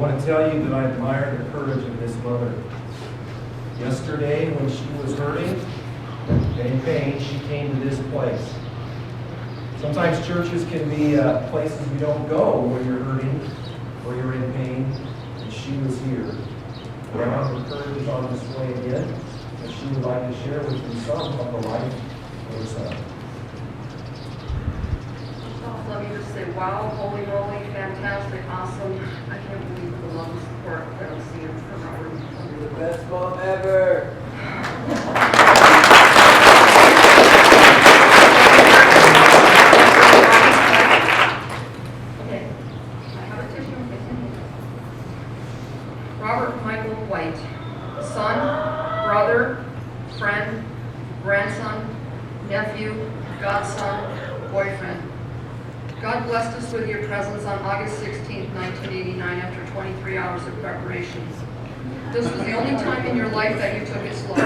want to tell you that I admire the courage of this mother. Yesterday, when she was hurting and in pain, she came to this place. Sometimes churches can be places we don't go when you're hurting or you're in pain, and she was here. Now her courage is on display again, and she would like to share with you some of the life of her son. Let me just say, wow, holy moly, fantastic, awesome. I can't believe the love and support that I'm seeing from Robert. You're the best mom ever. Okay, I have a tissue. Robert Michael White, son, brother, friend, grandson, nephew, godson, boyfriend. God blessed us with your presence on August 16, 1989, after 23 hours of preparation. This was the only time in your life that you took it slow. You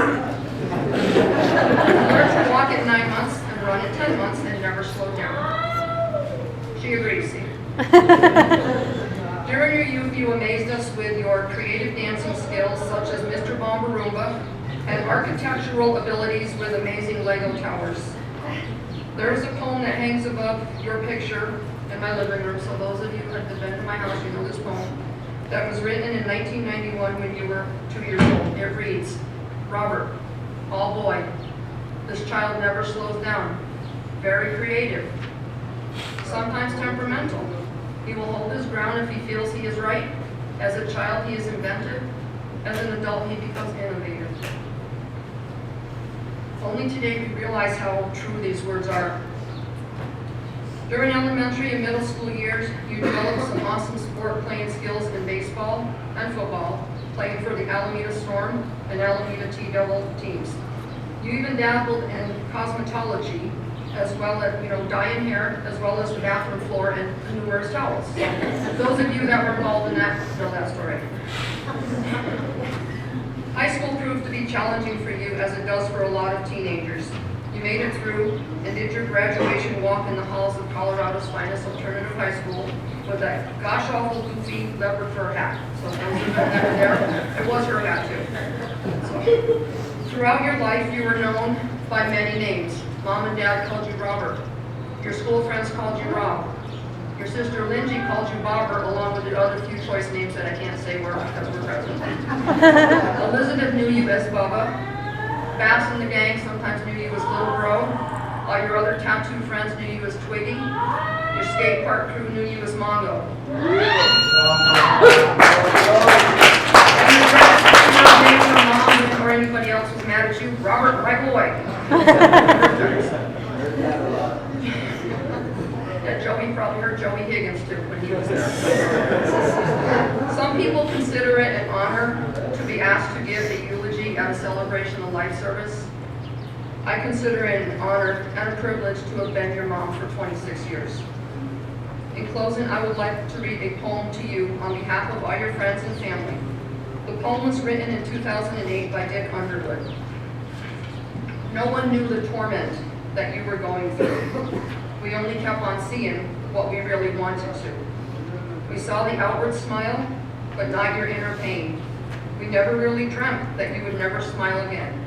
learned to walk at 9 months and run at 10 months and never slowed down. She agrees, see? During your youth, you amazed us with your creative dancing skills, such as Mr. Bombarumba, and architectural abilities with amazing Lego towers. There is a poem that hangs above your picture in my living room, so those of you who have been to my house, you know this poem, that was written in 1991 when you were 2 years old. It reads, Robert, all boy, this child never slows down, very creative, sometimes temperamental. He will hold his ground if he feels he is right. As a child, he is inventive. As an adult, he becomes innovative. Only today we realize how true these words are. During elementary and middle school years, you developed some awesome sport playing skills in baseball and football, playing for the Alameda Storm and Alameda T-Devil teams. You even dabbled in cosmetology, as well as, dyeing hair, as well as the bathroom floor and numerous towels. Those of you that were involved in that know that story. High school proved to be challenging for you, as it does for a lot of teenagers. You made it through and did your graduation walk in the halls of Colorado's finest alternative high school with that gosh awful goofy leopard fur hat. So those of you that were there, it was her hat too. So, throughout your life, you were known by many names. Mom and Dad called you Robert. Your school friends called you Rob. Your sister Lindsay called you Bobber, along with the other few choice names that I can't say were because we're president. Elizabeth knew you as Bubba. Bass and the gang sometimes knew you as Little Bro. All your other tattoo friends knew you as Twiggy. Your skate park crew knew you as Mongo. And your mom or anybody else was mad at you, Robert Michael White. Yeah, Joey probably heard Joey Higgins too when he was there. Some people consider it an honor to be asked to give a eulogy at a celebration of life service. I consider it an honor and a privilege to have been your mom for 26 years. In closing, I would like to read a poem to you on behalf of all your friends and family. The poem was written in 2008 by Dick Underwood. No one knew the torment that you were going through. We only kept on seeing what we really wanted to. We saw the outward smile, but not your inner pain. We never really dreamt that you would never smile again.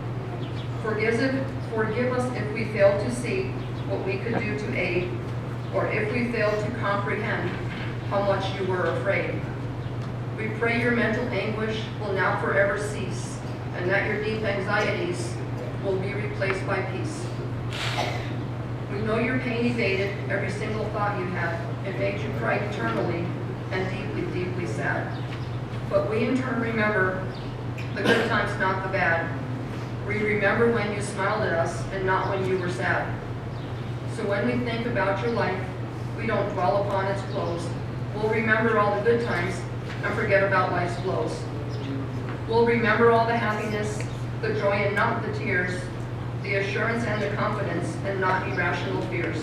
Forgive us if we failed to see what we could do to aid, or if we failed to comprehend how much you were afraid. We pray your mental anguish will now forever cease, and that your deep anxieties will be replaced by peace. We know your pain evaded every single thought you had. It made you cry eternally and deeply, deeply sad. But we in turn remember the good times, not the bad. We remember when you smiled at us and not when you were sad. So when we think about your life, we don't dwell upon its blows. We'll remember all the good times and forget about life's blows. We'll remember all the happiness, the joy and not the tears, the assurance and the confidence and not irrational fears.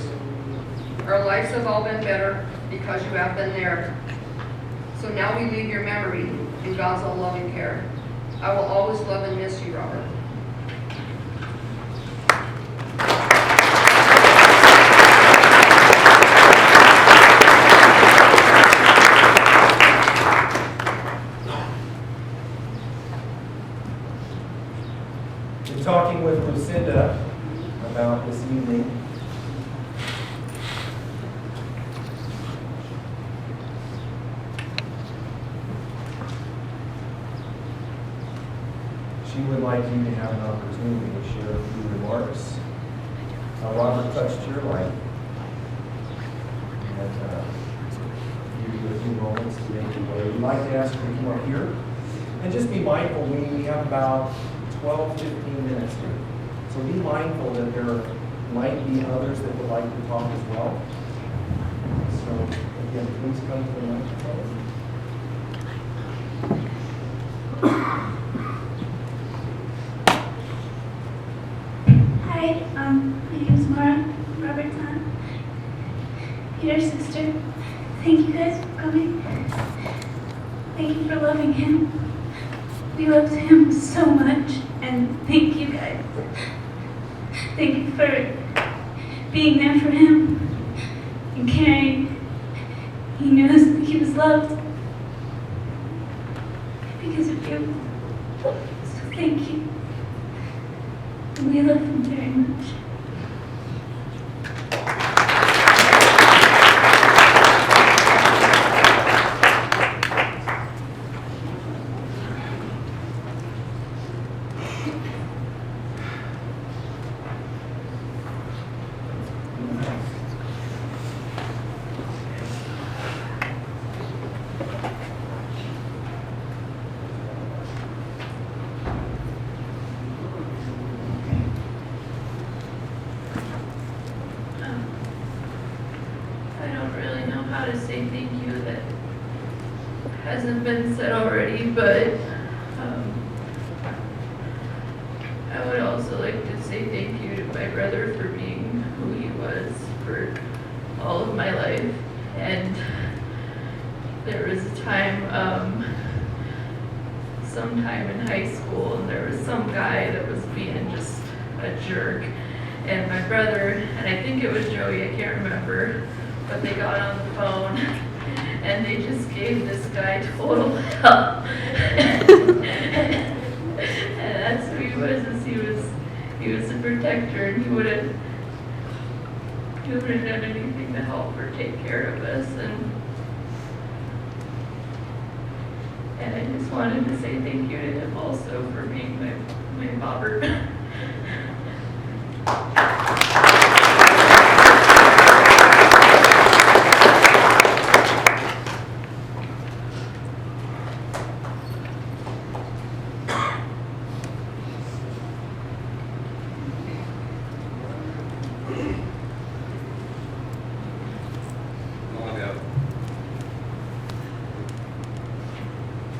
Our lives have all been better because you have been there. So now we leave your memory in God's all-loving care. I will always love and miss you, Robert. she would like you to have an opportunity to share a few remarks. Robert touched your life. And give you a few moments to make your way. We'd like to ask you to come up here. And just be mindful, we have about 12, 15 minutes here. So be mindful that there might be others that would like to talk as well. So again, please come to the microphone. Hi, my name is Mara, Robert's aunt, Peter's sister. Thank you guys for coming. Thank you for loving him. We loved him so much, and thank you guys. Thank you for being there for him and caring. He knows that he was loved because of you. So thank you. We love him very much. I don't really know how to say thank you that hasn't been said already, but I would also like to say thank you to my brother for being who he was for all of my life. And there was a time, sometime in high school, and there was some guy that was being just a jerk. And my brother, and I think it was Joey, I can't remember, but they got on the phone and they just gave this guy total hell. And that's who he was, he was a protector, and he wouldn't done anything to help or take care of us. And I just wanted to say thank you to him also for being my bobber.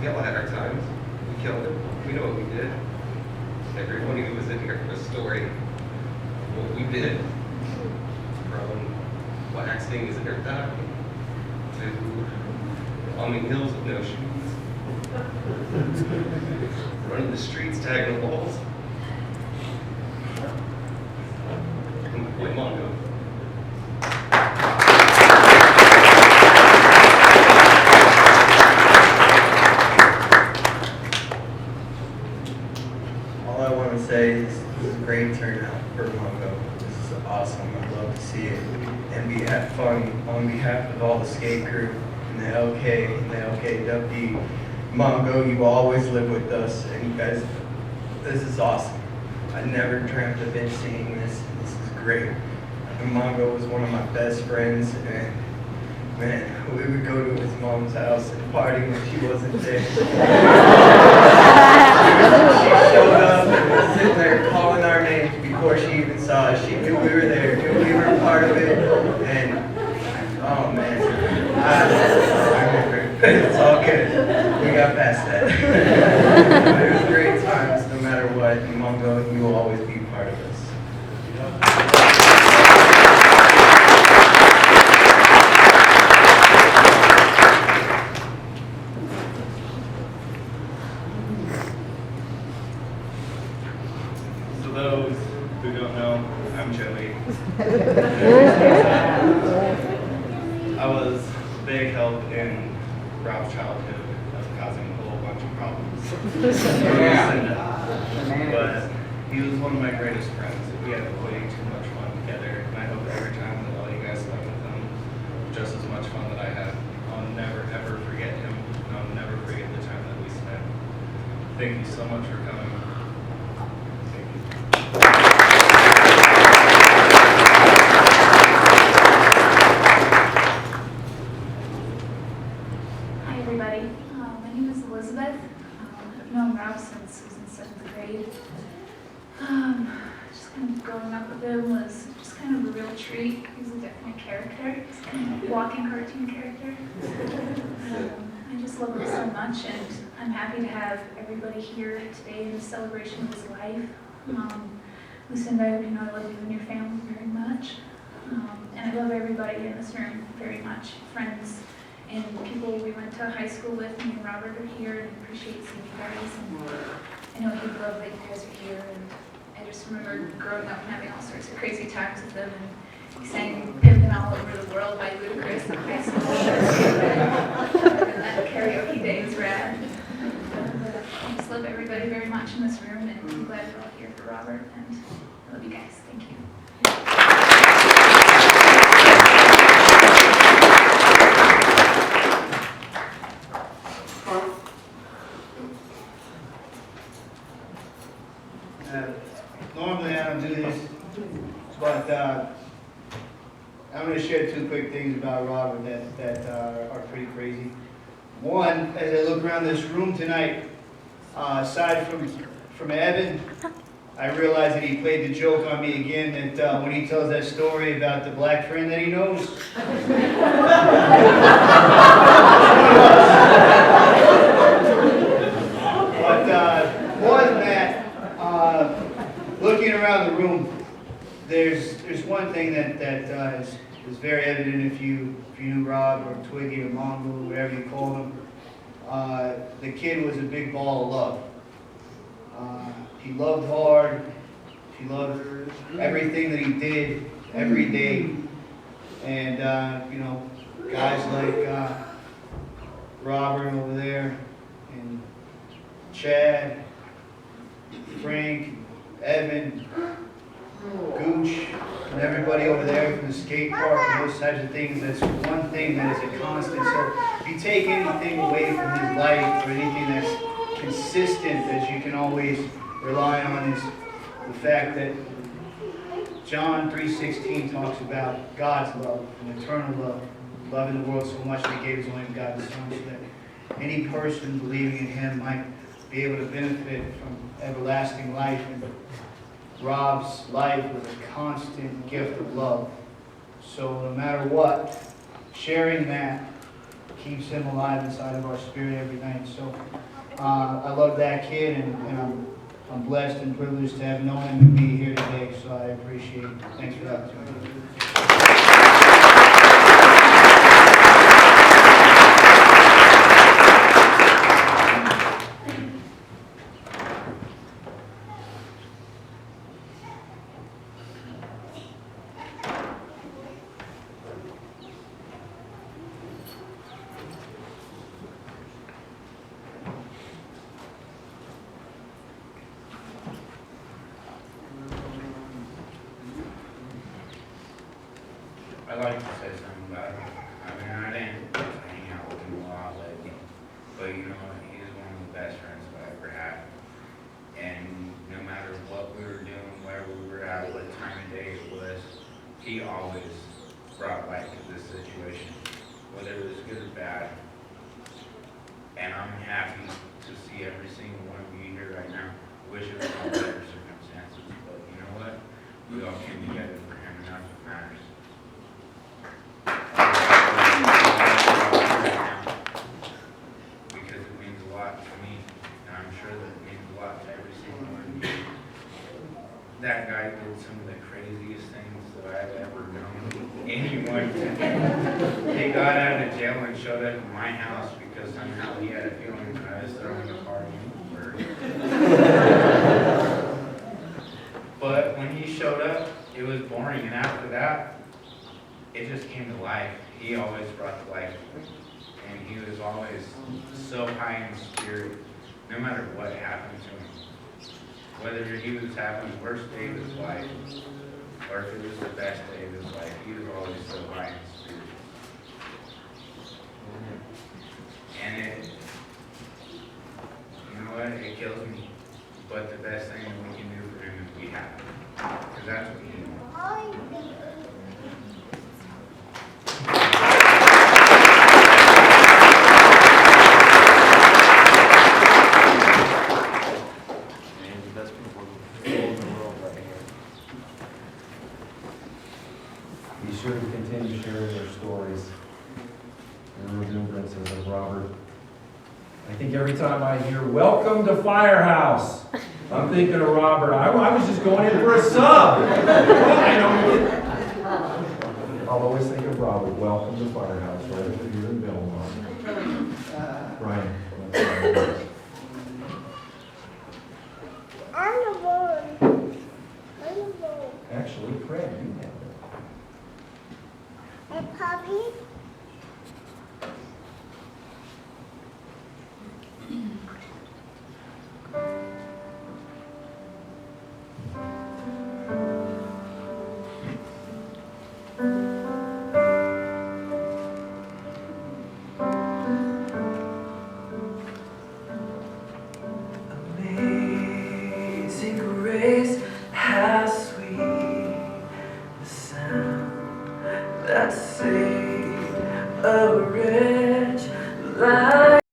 We all had our times. We killed it. We know what we did. Everyone who was in here for a story of what we did. From waxing his hair down to plumbing hills with no shoes. Running the streets, tagging the walls. And boy, Mongo. Say this is a great turnout for Mongo. This is awesome. I'd love to see it and be have fun on behalf of all the skate crew and the LK and the LKW. Mongo, you always live with us, and you guys, this is awesome. I never dreamt of it seeing this. This is great. And Mongo was one of my best friends, and man, we would go to his mom's house and party when she wasn't there. She showed up and was sitting there calling our names before she even saw us. She knew we were there, knew we were part of it, and oh man, I remember. It's all good. We got past that. But it was great times, no matter what. And Mongo, you will always be part of us. For those who don't know, I'm Joey. I was a big help in Rob's childhood of causing a whole bunch of problems. But he was one of my greatest friends. We had way too much fun together, and I hope every time that all you guys spend with him, just as much fun that I had. I'll never ever forget him, and I'll never forget the time that we spent. Thank you so much for coming. everybody. My name is Elizabeth. I've known Rob since he was in 7th grade. Just kind of growing up with him was just kind of a real treat. He was a definite character. He's kind of a walking cartoon character. I just love him so much, and I'm happy to have everybody here today in the celebration of his life. Lucinda, I hope you know I love you and your family very much. And I love everybody in this room very much, friends and people we went to high school with. Me and Robert are here, and I appreciate seeing you guys. And I know he loved that you guys are here, and I just remember growing up and having all sorts of crazy times with them. And he sang "Pimpin' All Over the World" by Ludacris in high school. And that karaoke day was rad. I just love everybody very much in this room, and I'm glad you're all here for Robert. And I love you guys. Thank you. Normally I don't do this, but I'm going to share 2 quick things about Robert that are pretty crazy. One, as I look around this room tonight, aside from Evan, I realize that he played the joke on me again, that when he tells that story about the black friend that he knows. But more than that, looking around the room, there's one thing that is very evident if you knew Rob or Twiggy or Mongo, whatever you call him. The kid was a big ball of love. He loved hard. He loved everything that he did every day. And guys like Robert over there, and Chad, Frank, Evan, Gooch, and everybody over there from the skate park and those types of things, that's one thing that is a constant. So if you take anything away from his life or anything that's consistent that you can always rely on, is the fact that John 3:16 talks about God's love, an eternal love, loving the world so much that he gave his only begotten Son, so that any person believing in him might be able to benefit from everlasting life. And Rob's life was a constant gift of love. So no matter what, sharing that keeps him alive inside of our spirit every night. So I love that kid, and I'm blessed and privileged to have known him and be here today. So I appreciate it. Thanks for the opportunity. I'd like to say something about him. I mean, I didn't hang out with him a lot lately, but you know, he's one of the best friends I ever had. And no matter what we were doing, where we were at, what time of day it was, he always brought light to this situation, whether it was good or bad. And I'm happy to see every single one of you here right now. Wish it was all better circumstances, but you know what? We all came together for him, and that's what matters. Because it means a lot to me, and I'm sure that it means a lot to every single one of you. That guy did some of the craziest things that I've ever known anyone to do. He got out of jail and showed up at my house because somehow he had a feeling that I was throwing a party. But when he showed up, it was boring, and after that, it just came to life. He always brought the life, and he was always so high in spirit, no matter what happened to him. Whether he was having the worst day of his life, or if it was the best day of his life, he was always so high in spirit. And it, you know what, it kills me, but the best thing that we can do for him is be happy, because that's what he did. I think every time I hear, welcome to Firehouse, I'm thinking of Robert. I was just going in for a sub. I know. I'll always think of Robert. Welcome to Firehouse, right over here in Belmont. Brian.